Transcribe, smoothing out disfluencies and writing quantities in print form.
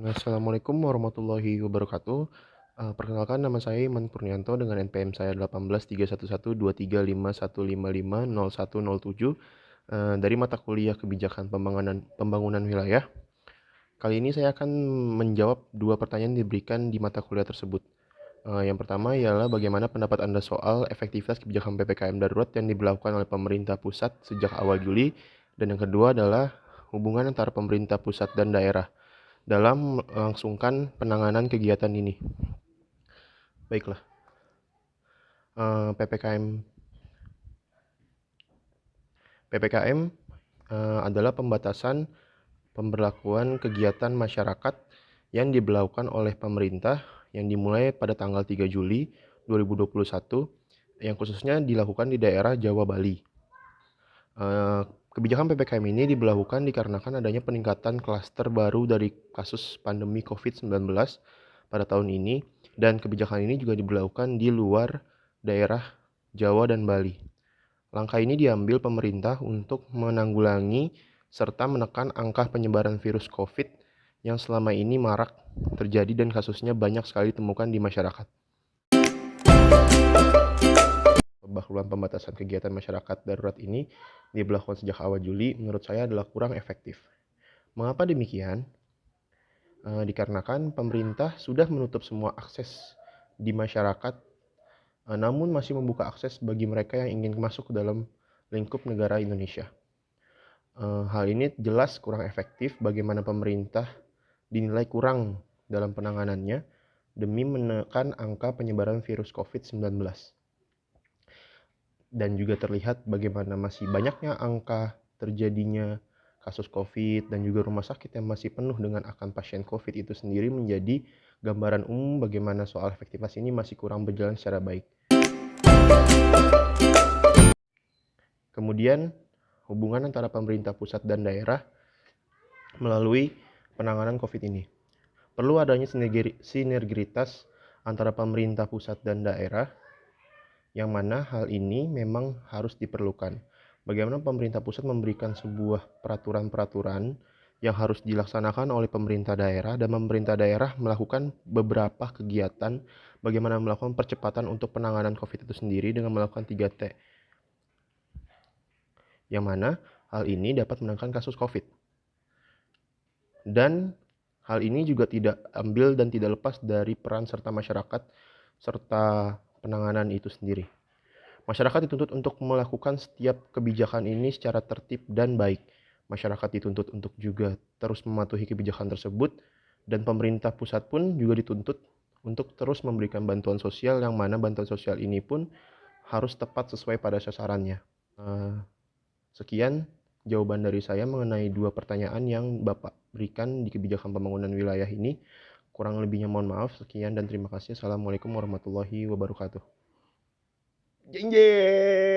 Assalamualaikum warahmatullahi wabarakatuh. Perkenalkan nama saya Iman Purnianto dengan NPM saya 18.311.235155.0107 dari mata kuliah Kebijakan Pembangunan Wilayah. Kali ini saya akan menjawab dua pertanyaan yang diberikan di mata kuliah tersebut. Yang pertama ialah bagaimana pendapat Anda soal efektivitas kebijakan PPKM darurat yang diberlakukan oleh pemerintah pusat sejak awal Juli, dan yang kedua adalah hubungan antara pemerintah pusat dan daerah dalam melangsungkan penanganan kegiatan ini. Baiklah, PPKM adalah pembatasan pemberlakuan kegiatan masyarakat yang diberlakukan oleh pemerintah yang dimulai pada tanggal 3 Juli 2021 yang khususnya dilakukan di daerah Jawa Bali. Kebijakan PPKM ini diberlakukan dikarenakan adanya peningkatan klaster baru dari kasus pandemi COVID-19 pada tahun ini, dan kebijakan ini juga diberlakukan di luar daerah Jawa dan Bali. Langkah ini diambil pemerintah untuk menanggulangi serta menekan angka penyebaran virus COVID yang selama ini marak terjadi dan kasusnya banyak sekali ditemukan di masyarakat. Bahwa pembatasan kegiatan masyarakat darurat ini diberlakukan sejak awal Juli menurut saya adalah kurang efektif. Mengapa demikian? Dikarenakan pemerintah sudah menutup semua akses di masyarakat, namun masih membuka akses bagi mereka yang ingin masuk ke dalam lingkup negara Indonesia. Hal ini jelas kurang efektif bagaimana pemerintah dinilai kurang dalam penanganannya demi menekan angka penyebaran virus COVID-19. Dan juga terlihat bagaimana masih banyaknya angka terjadinya kasus COVID dan juga rumah sakit yang masih penuh dengan akan pasien COVID itu sendiri menjadi gambaran umum bagaimana soal efektivitas ini masih kurang berjalan secara baik. Kemudian, hubungan antara pemerintah pusat dan daerah melalui penanganan COVID ini. Perlu adanya sinergitas antara pemerintah pusat dan daerah, yang mana hal ini memang harus diperlukan. Bagaimana pemerintah pusat memberikan sebuah peraturan-peraturan yang harus dilaksanakan oleh pemerintah daerah, dan pemerintah daerah melakukan beberapa kegiatan bagaimana melakukan percepatan untuk penanganan COVID itu sendiri dengan melakukan 3T. Yang mana hal ini dapat menangkan kasus COVID. Dan hal ini juga tidak ambil dan tidak lepas dari peran serta masyarakat serta penanganan itu sendiri. Masyarakat dituntut untuk melakukan setiap kebijakan ini secara tertib dan baik. Masyarakat dituntut untuk juga terus mematuhi kebijakan tersebut, dan pemerintah pusat pun juga dituntut untuk terus memberikan bantuan sosial, yang mana bantuan sosial ini pun harus tepat sesuai pada sasarannya. Sekian jawaban dari saya mengenai dua pertanyaan yang Bapak berikan di kebijakan pembangunan wilayah ini. Kurang lebihnya mohon maaf. Sekian dan terima kasih. Assalamualaikum warahmatullahi wabarakatuh. Jeng jeng.